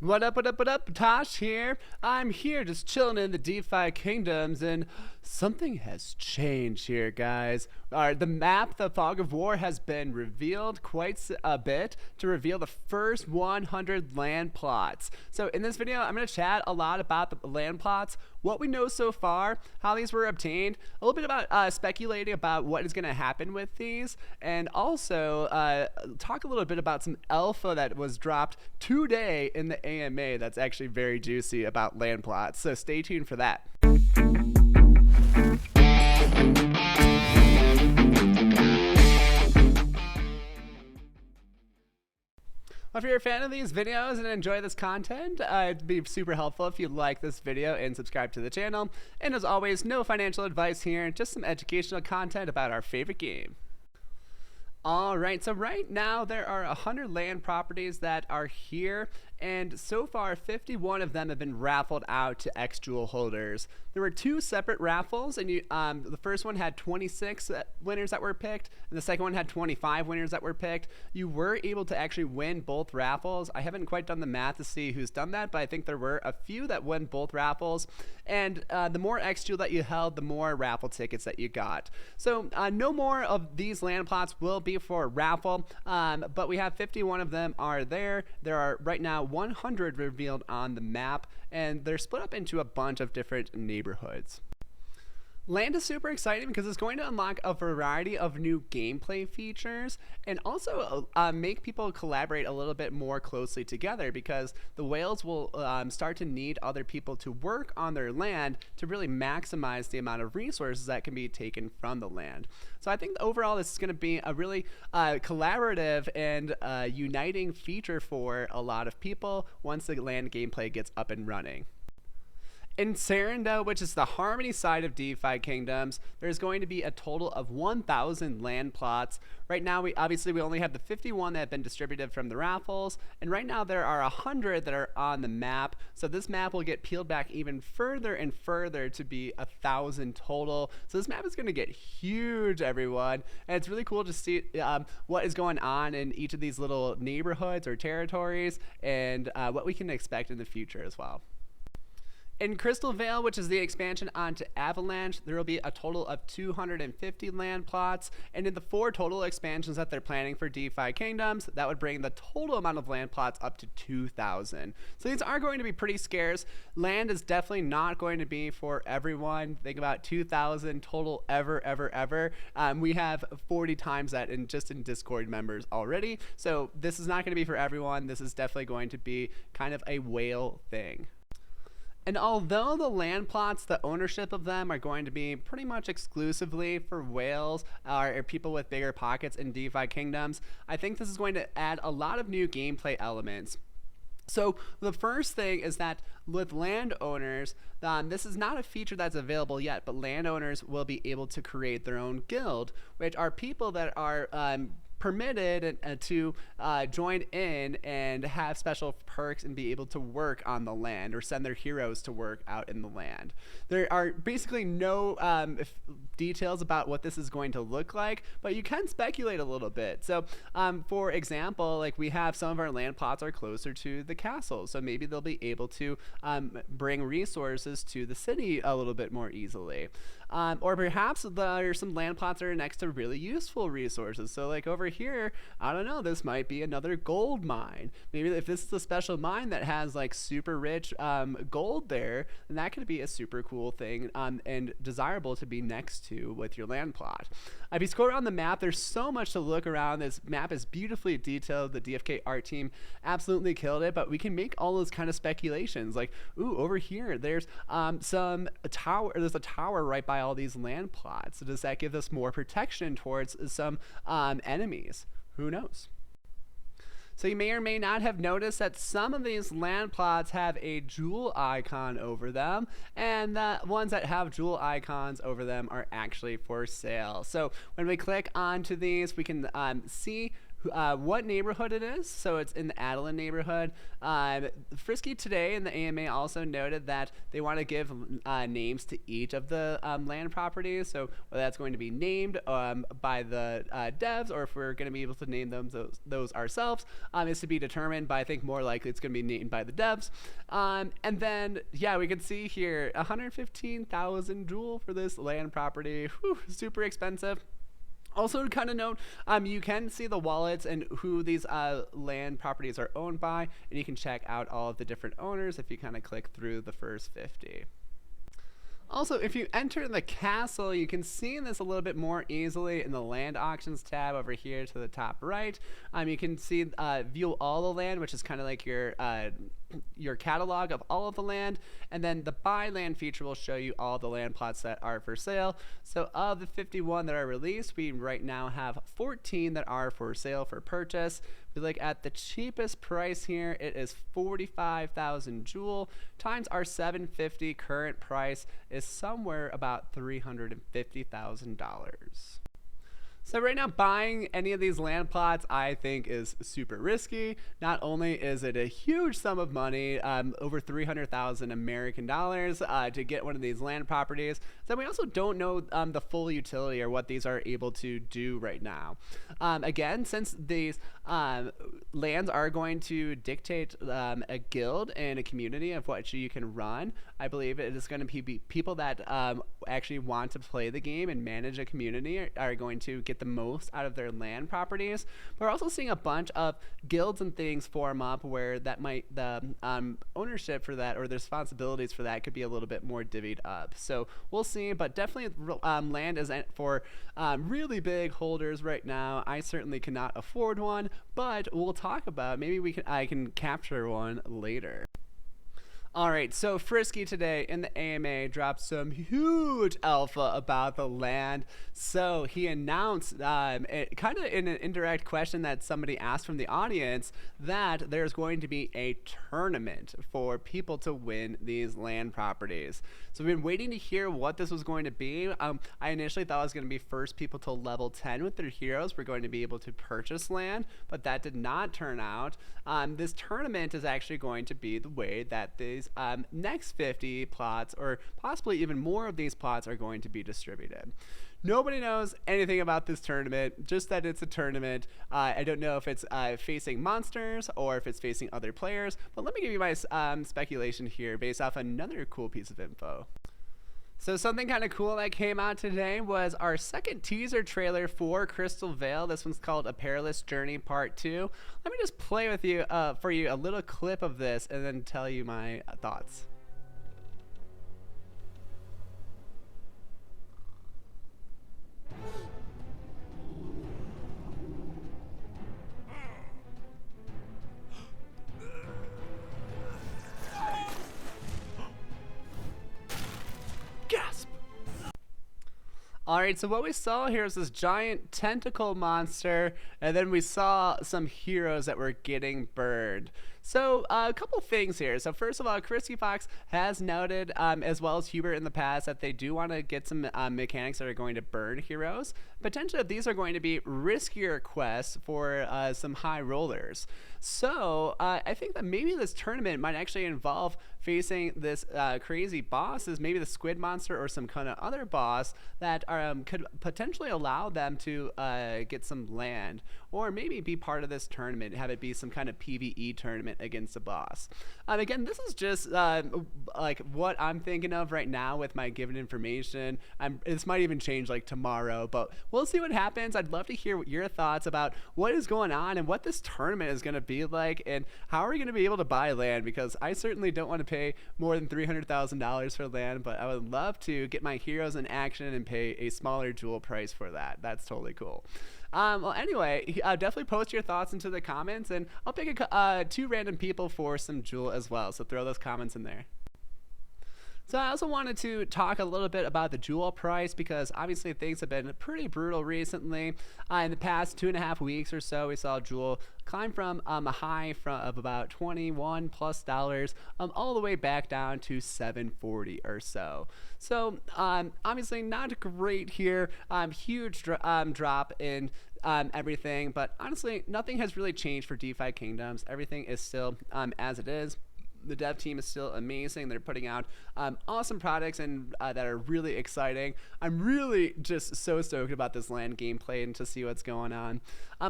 What up, what up, what up? Tosh here. I'm here just chilling in the DeFi kingdoms, and something has changed here, guys. The map, the Fog of War, has been revealed quite a bit to reveal the first 100 land plots. So in this video, I'm going to chat a lot about the land plots, what we know so far, how these were obtained, a little bit about speculating about what is going to happen with these, and also talk a little bit about some alpha that was dropped today in the AMA that's actually very juicy about land plots. So stay tuned for that. Well, if you're a fan of these videos and enjoy this content, it'd be super helpful if you like this video and subscribe to the channel. And as always, no financial advice here, just some educational content about our favorite game. Alright, so right now there are 100 land properties that are here, and so far 51 of them have been raffled out to X-Jewel holders. There were two separate raffles, and the first one had 26 winners that were picked, and the second one had 25 winners that were picked. You were able to actually win both raffles. I haven't quite done the math to see who's done that, but I think there were a few that won both raffles, and the more X-Jewel that you held, the more raffle tickets that you got. So no more of these land plots will be for raffle, but we have 51 of them are there. There are right now 100 revealed on the map, and they're split up into a bunch of different neighborhoods. Land is super exciting because it's going to unlock a variety of new gameplay features and also make people collaborate a little bit more closely together, because the whales will start to need other people to work on their land to really maximize the amount of resources that can be taken from the land. So I think overall this is going to be a really collaborative and uniting feature for a lot of people once the land gameplay gets up and running. In Serendale, which is the Harmony side of DeFi Kingdoms, there's going to be a total of 1,000 land plots. Right now, we only have the 51 that have been distributed from the raffles, and right now there are 100 that are on the map. So this map will get peeled back even further and further to be 1,000 total. So this map is going to get huge, everyone, and it's really cool to see what is going on in each of these little neighborhoods or territories, and what we can expect in the future as well. In Crystal Vale, which is the expansion onto Avalanche, there will be a total of 250 land plots, and in the 4 total expansions that they're planning for DeFi Kingdoms, that would bring the total amount of land plots up to 2,000. So these are going to be pretty scarce. Land is definitely not going to be for everyone. Think about 2,000 total ever. We have 40 times that in Discord members already, so this is not going to be for everyone. This is definitely going to be kind of a whale thing. And although the land plots, the ownership of them are going to be pretty much exclusively for whales or people with bigger pockets in DeFi Kingdoms, I think this is going to add a lot of new gameplay elements. So the first thing is that with landowners, this is not a feature that's available yet, but landowners will be able to create their own guild, which are people that are permitted to join in and have special perks and be able to work on the land or send their heroes to work out in the land. There are basically no details about what this is going to look like, but you can speculate a little bit. So for example, like we have some of our land plots are closer to the castle, so maybe they'll be able to bring resources to the city a little bit more easily. Or perhaps there are some land plots that are next to really useful resources. So like over here, I don't know, this might be another gold mine. Maybe if this is a special mine that has like super rich gold there, then that could be a super cool thing and desirable to be next to with your land plot. If you scroll around the map, there's so much to look around. This map is beautifully detailed. The DFK art team absolutely killed it, but we can make all those kind of speculations like, ooh, over here, there's there's a tower right by all these land plots. So does that give us more protection towards some enemies? Who knows? So you may or may not have noticed that some of these land plots have a jewel icon over them, and the ones that have jewel icons over them are actually for sale. So when we click onto these, we can see what neighborhood it is. So it's in the Adeline neighborhood. Frisky today in the AMA also noted that they want to give names to each of the land properties. So whether that's going to be named by the devs, or if we're going to be able to name them those ourselves, is to be determined. But I think more likely it's going to be named by the devs. And then yeah, we can see here 115,000 Joule for this land property. Whew, super expensive. Also, to kind of note, you can see the wallets and who these land properties are owned by, and you can check out all of the different owners if you kind of click through the first 50. Also, if you enter the castle, you can see this a little bit more easily in the land auctions tab over here to the top right. You can see view all the land, which is kind of like your catalog of all of the land, and then the buy land feature will show you all the land plots that are for sale. So of the 51 that are released, we right now have 14 that are for sale for purchase. If we look at the cheapest price here, it is 45,000 Joule times our 750 current price is somewhere about $350,000. So right now, buying any of these land plots, I think, is super risky. Not only is it a huge sum of money, over 300,000 American dollars to get one of these land properties, so we also don't know the full utility or what these are able to do right now. Again, since these lands are going to dictate a guild and a community of what you can run, I believe it is going to be people that actually want to play the game and manage a community are going to get the most out of their land properties. But we're also seeing a bunch of guilds and things form up where that might the ownership for that or the responsibilities for that could be a little bit more divvied up. So we'll see, but definitely land is for really big holders right now. I certainly cannot afford one, but we'll talk about maybe I can capture one later. Alright, so Frisky today in the AMA dropped some huge alpha about the land. So he announced, kind of in an indirect question that somebody asked from the audience, that there's going to be a tournament for people to win these land properties. So we've been waiting to hear what this was going to be. I initially thought it was going to be first people to level 10 with their heroes were going to be able to purchase land, but that did not turn out. This tournament is actually going to be the way that these next 50 plots, or possibly even more of these plots, are going to be distributed. Nobody knows anything about this tournament, just that it's a tournament. I don't know if it's facing monsters or if it's facing other players, but let me give you my speculation here based off another cool piece of info. So something kind of cool that came out today was our second teaser trailer for Crystal Vale. This one's called A Perilous Journey Part 2. Let me just play with you for you a little clip of this and then tell you my thoughts. Gasp! Alright, so what we saw here is this giant tentacle monster, and then we saw some heroes that were getting burned. So a couple things here. So first of all, Crispy Fox has noted, as well as Hubert in the past, that they do want to get some mechanics that are going to burn heroes. Potentially, these are going to be riskier quests for some high rollers. So I think that maybe this tournament might actually involve facing this crazy boss, is maybe the squid monster or some kind of other boss that could potentially allow them to get some land, or maybe be part of this tournament, have it be some kind of PvE tournament against a boss. Again, this is just like what I'm thinking of right now with my given information. This might even change like tomorrow, but we'll see what happens. I'd love to hear your thoughts about what is going on and what this tournament is going to be like, and how are we going to be able to buy land, because I certainly don't want to pay more than $300,000 for land, but I would love to get my heroes in action and pay a smaller Joule price for that. That's totally cool. Well, anyway, definitely post your thoughts into the comments, and I'll pick 2 random people for some Joule as well, so throw those comments in there. So I also wanted to talk a little bit about the Jewel price because obviously things have been pretty brutal recently. In the past 2.5 weeks or so, we saw Jewel climb from a high of about $21+ all the way back down to 740 or so. So obviously not great here. Huge drop in everything, but honestly nothing has really changed for DeFi Kingdoms. Everything is still as it is. The dev team is still amazing. They're putting out awesome products and that are really exciting. I'm really just so stoked about this land gameplay and to see what's going on.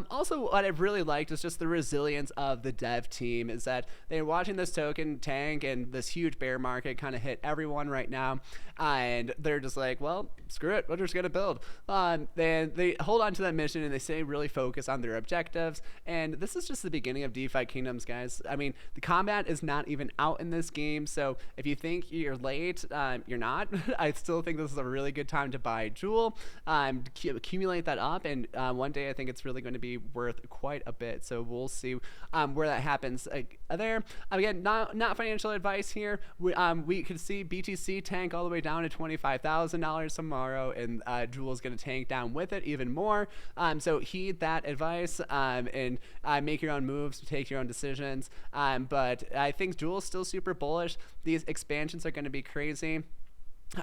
Also, what I've really liked is just the resilience of the dev team, is that they're watching this token tank and this huge bear market kind of hit everyone right now, and they're just like, well, screw it, we're just gonna build. They hold on to that mission and they stay really focused on their objectives, and this is just the beginning of DeFi Kingdoms, guys. I mean, the combat is not even out in this game, so if you think you're late, you're not. I still think this is a really good time to buy Jewel, accumulate that up, and one day I think it's really going to be worth quite a bit. So we'll see where that happens there. Again, not financial advice here. We could see BTC tank all the way down to $25,000 tomorrow, and Jewel's going to tank down with it even more. So heed that advice and make your own moves, take your own decisions. But I think Jewel's still super bullish. These expansions are going to be crazy.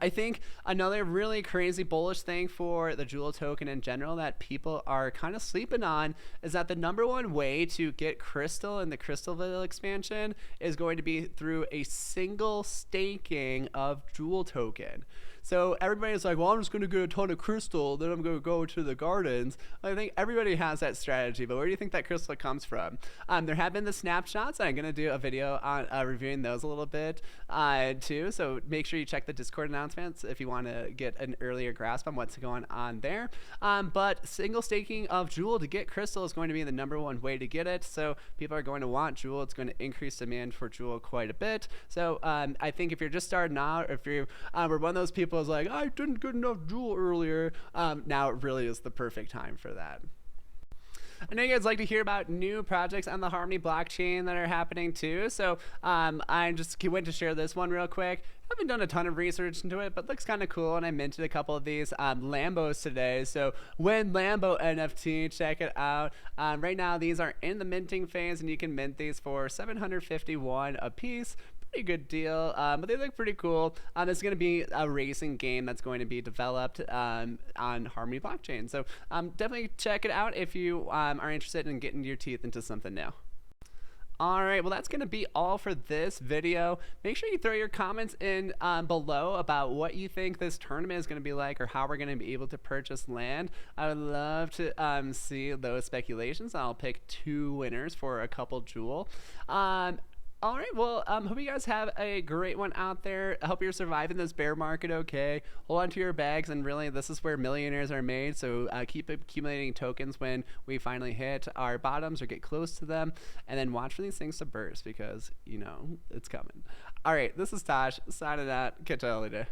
I think another really crazy bullish thing for the Jewel token in general that people are kind of sleeping on is that the #1 way to get Crystal in the Crystalville expansion is going to be through a single staking of Jewel token. So everybody's like, well, I'm just going to get a ton of crystal, then I'm going to go to the gardens. I think everybody has that strategy, but where do you think that crystal comes from? There have been the snapshots, and I'm going to do a video on reviewing those a little bit too. So make sure you check the Discord announcements if you want to get an earlier grasp on what's going on there. But single staking of Jewel to get crystal is going to be the #1 way to get it. So people are going to want Jewel. It's going to increase demand for Jewel quite a bit. So I think if you're just starting out, or if you were one of those people who's like, I didn't get enough Jewel earlier, now it really is the perfect time for that. I know you guys like to hear about new projects on the Harmony blockchain that are happening too, so I just went to share this one real quick. I haven't done a ton of research into it, but looks kind of cool, and I minted a couple of these Lambos today. So when Lambo NFT, check it out. Right now, these are in the minting phase, and you can mint these for 751 a piece. Pretty good deal, but they look pretty cool. It's going to be a racing game that's going to be developed on Harmony blockchain. So definitely check it out if you are interested in getting your teeth into something new. Alright, well that's going to be all for this video. Make sure you throw your comments in below about what you think this tournament is going to be like, or how we're going to be able to purchase land. I would love to see those speculations. I'll pick 2 winners for a couple Jewel. All right, well, hope you guys have a great one out there. I hope you're surviving this bear market okay. Hold on to your bags, and really, this is where millionaires are made, so keep accumulating tokens when we finally hit our bottoms or get close to them, and then watch for these things to burst because, you know, it's coming. All right, this is Tosh, signing out. Catch y'all later.